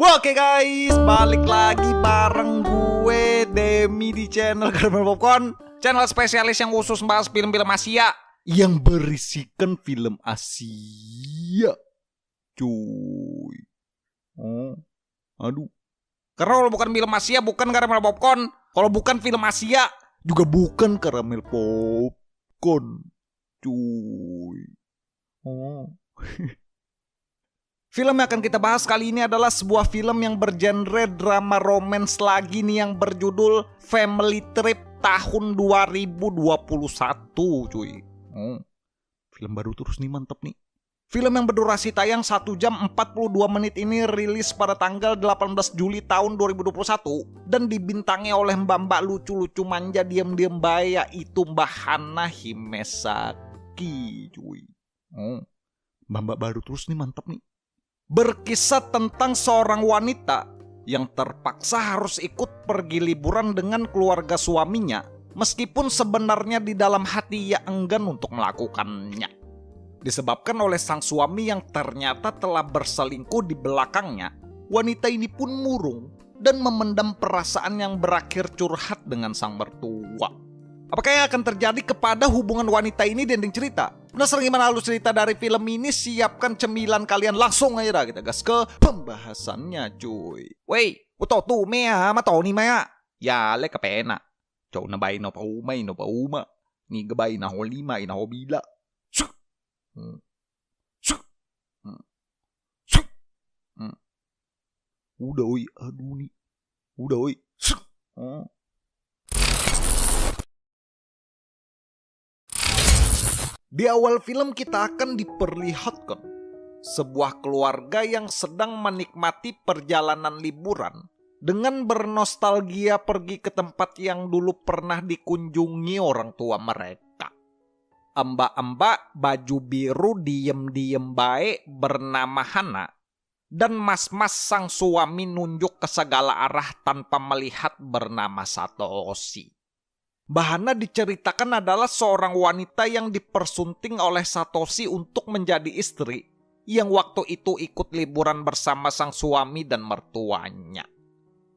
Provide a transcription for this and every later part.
Oke guys, balik lagi bareng gue Demi di channel Caramel Popcorn, channel spesialis yang khusus bahas film-film Asia yang berisikan film Asia. Cuy. Aduh. Karena kalau bukan film Asia bukan Caramel Popcorn. Kalau bukan film Asia juga bukan Caramel Popcorn. Cuy. Film yang akan kita bahas kali ini adalah sebuah film yang bergenre drama romance lagi nih, yang berjudul Family Trip tahun 2021 cuy. Film baru terus nih, mantep nih. Film yang berdurasi tayang 1 jam 42 menit ini rilis pada tanggal 18 Juli tahun 2021 dan dibintangi oleh mbak-mbak lucu-lucu manja diem-diem bae, yaitu Mbak Hana Himesaki cuy. Mbak-mbak baru terus nih, mantep nih. Berkisah tentang seorang wanita yang terpaksa harus ikut pergi liburan dengan keluarga suaminya, meskipun sebenarnya di dalam hati ia enggan untuk melakukannya. Disebabkan oleh sang suami yang ternyata telah berselingkuh di belakangnya, wanita ini pun murung dan memendam perasaan yang berakhir curhat dengan sang mertua. Apakah yang akan terjadi kepada hubungan wanita ini di ending cerita? Penasaran gimana alur cerita dari film ini? Siapkan cemilan kalian, langsung aja dah kita gas ke pembahasannya cuy. Wey, uto tu mea mato ni mea. Ya le kapena. Chow na bay no pa uma. Ni gabay na ho lima ina ho bila. Udah oi, aduh nih. Udah oi. Di awal film kita akan diperlihatkan sebuah keluarga yang sedang menikmati perjalanan liburan dengan bernostalgia pergi ke tempat yang dulu pernah dikunjungi orang tua mereka. Mbak-mbak baju biru diem-diem baik bernama Hana dan mas-mas sang suami nunjuk ke segala arah tanpa melihat bernama Satoshi. Mbak Hana diceritakan adalah seorang wanita yang dipersunting oleh Satoshi untuk menjadi istri, yang waktu itu ikut liburan bersama sang suami dan mertuanya.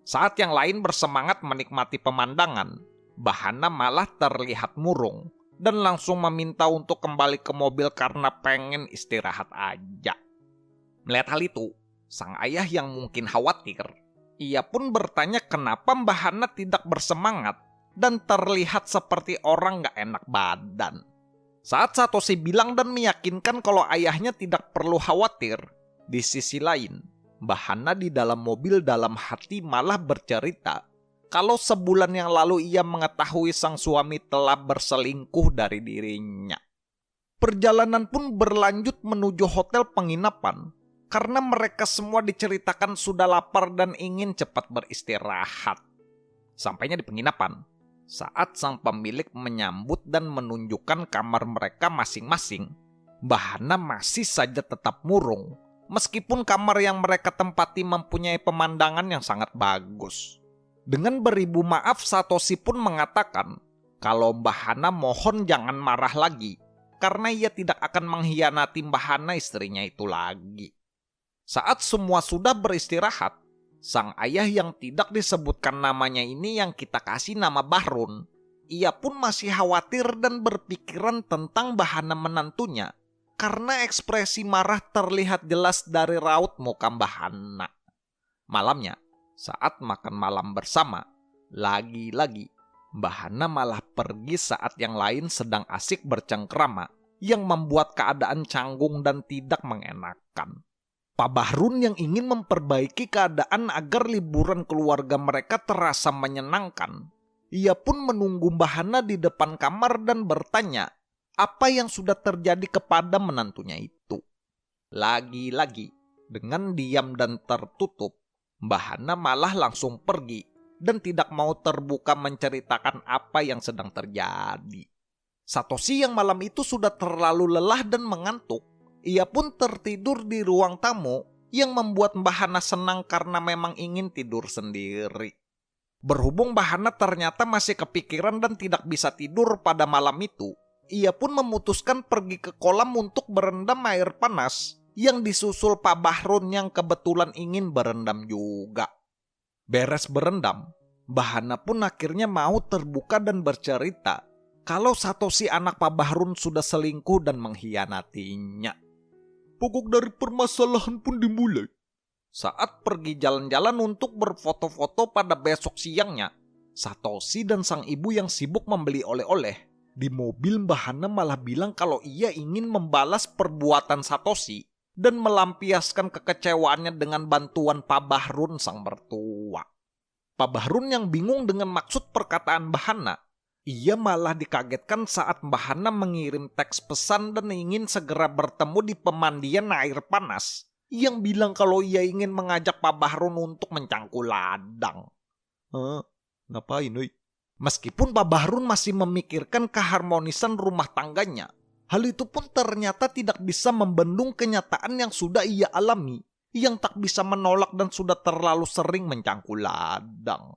Saat yang lain bersemangat menikmati pemandangan, Mbak Hana malah terlihat murung dan langsung meminta untuk kembali ke mobil karena pengen istirahat aja. Melihat hal itu, sang ayah yang mungkin khawatir, ia pun bertanya kenapa Mbak Hana tidak bersemangat dan terlihat seperti orang gak enak badan. Saat Satoshi bilang dan meyakinkan kalau ayahnya tidak perlu khawatir, di sisi lain, Mbak Hana di dalam mobil dalam hati malah bercerita kalau sebulan yang lalu ia mengetahui sang suami telah berselingkuh dari dirinya. Perjalanan pun berlanjut menuju hotel penginapan karena mereka semua diceritakan sudah lapar dan ingin cepat beristirahat. Sampainya di penginapan, saat sang pemilik menyambut dan menunjukkan kamar mereka masing-masing, Mbak Hana masih saja tetap murung, meskipun kamar yang mereka tempati mempunyai pemandangan yang sangat bagus. Dengan beribu maaf, Satoshi pun mengatakan kalau Mbak Hana mohon jangan marah lagi, karena ia tidak akan mengkhianati Mbak Hana istrinya itu lagi. Saat semua sudah beristirahat, sang ayah yang tidak disebutkan namanya ini yang kita kasih nama Bahrun, ia pun masih khawatir dan berpikiran tentang Mbak Hana menantunya karena ekspresi marah terlihat jelas dari raut muka Mbak Hana. Malamnya, saat makan malam bersama, lagi-lagi Mbak Hana malah pergi saat yang lain sedang asik bercengkrama yang membuat keadaan canggung dan tidak mengenakan. Pak Bahrun yang ingin memperbaiki keadaan agar liburan keluarga mereka terasa menyenangkan, ia pun menunggu Mbak Hana di depan kamar dan bertanya apa yang sudah terjadi kepada menantunya itu. Lagi-lagi, dengan diam dan tertutup, Mbak Hana malah langsung pergi dan tidak mau terbuka menceritakan apa yang sedang terjadi. Satoshi yang malam itu sudah terlalu lelah dan mengantuk. Ia pun tertidur di ruang tamu yang membuat Mbak Hana senang karena memang ingin tidur sendiri. Berhubung Mbak Hana ternyata masih kepikiran dan tidak bisa tidur pada malam itu, ia pun memutuskan pergi ke kolam untuk berendam air panas yang disusul Pak Bahrun yang kebetulan ingin berendam juga. Beres berendam, Mbah Hana pun akhirnya mau terbuka dan bercerita kalau Satoshi anak Pak Bahrun sudah selingkuh dan mengkhianatinya. Pokok dari permasalahan pun dimulai saat pergi jalan-jalan untuk berfoto-foto pada besok siangnya. Satoshi dan sang ibu yang sibuk membeli oleh-oleh. Di mobil Mbah Hana malah bilang kalau ia ingin membalas perbuatan Satoshi dan melampiaskan kekecewaannya dengan bantuan Pak Bahrun sang mertua. Pak Bahrun yang bingung dengan maksud perkataan Mbah Hana. Ia malah dikagetkan saat Mbah Hana mengirim teks pesan dan ingin segera bertemu di pemandian air panas. Yang bilang kalau ia ingin mengajak Pak Bahrun untuk mencangkul ladang. Ngapain, oi? Meskipun Pak Bahrun masih memikirkan keharmonisan rumah tangganya, hal itu pun ternyata tidak bisa membendung kenyataan yang sudah ia alami, yang tak bisa menolak dan sudah terlalu sering mencangkul ladang.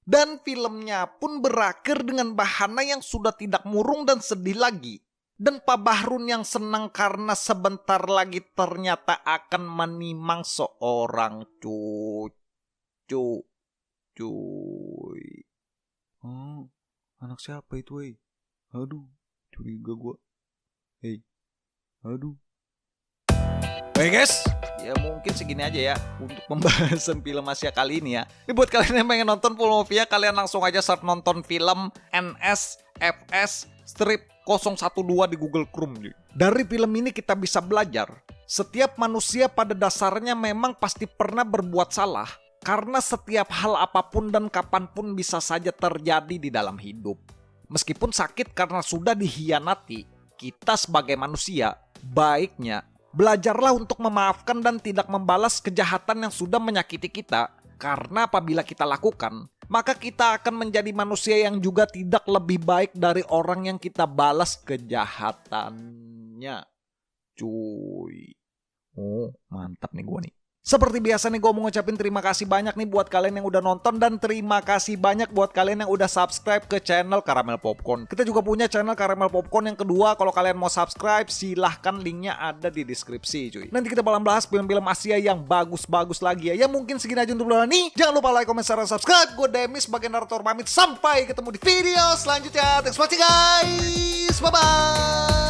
Dan filmnya pun berakhir dengan Mbah Hana yang sudah tidak murung dan sedih lagi. Dan Pak Bahrun yang senang karena sebentar lagi ternyata akan menimang seorang cuy. Anak siapa itu, weh? Aduh, curiga gua. Aduh. Baik guys, ya mungkin segini aja ya untuk pembahasan film Asia kali ini ya. Ini buat kalian yang pengen nonton full movie ya, kalian langsung aja search nonton film NSFS strip 012 di Google Chrome. Dari film ini kita bisa belajar, setiap manusia pada dasarnya memang pasti pernah berbuat salah. Karena setiap hal apapun dan kapanpun bisa saja terjadi di dalam hidup. Meskipun sakit karena sudah dikhianati, kita sebagai manusia, baiknya belajarlah untuk memaafkan dan tidak membalas kejahatan yang sudah menyakiti kita. Karena apabila kita lakukan, maka kita akan menjadi manusia yang juga tidak lebih baik dari orang yang kita balas kejahatannya. Cuy. Oh, mantap nih gua nih. Seperti biasa nih gue mau ngucapin terima kasih banyak nih buat kalian yang udah nonton. Dan terima kasih banyak buat kalian yang udah subscribe ke channel Caramel Popcorn. Kita juga punya channel Caramel Popcorn yang kedua. Kalau kalian mau subscribe silahkan, linknya ada di deskripsi cuy. Nanti kita bakal bahas film-film Asia yang bagus-bagus lagi ya. Ya mungkin segini aja untuk video ini. Jangan lupa like, comment, share, dan subscribe. Gue Demis sebagai narator pamit. Sampai ketemu di video selanjutnya. Thanks for watching guys. Bye-bye.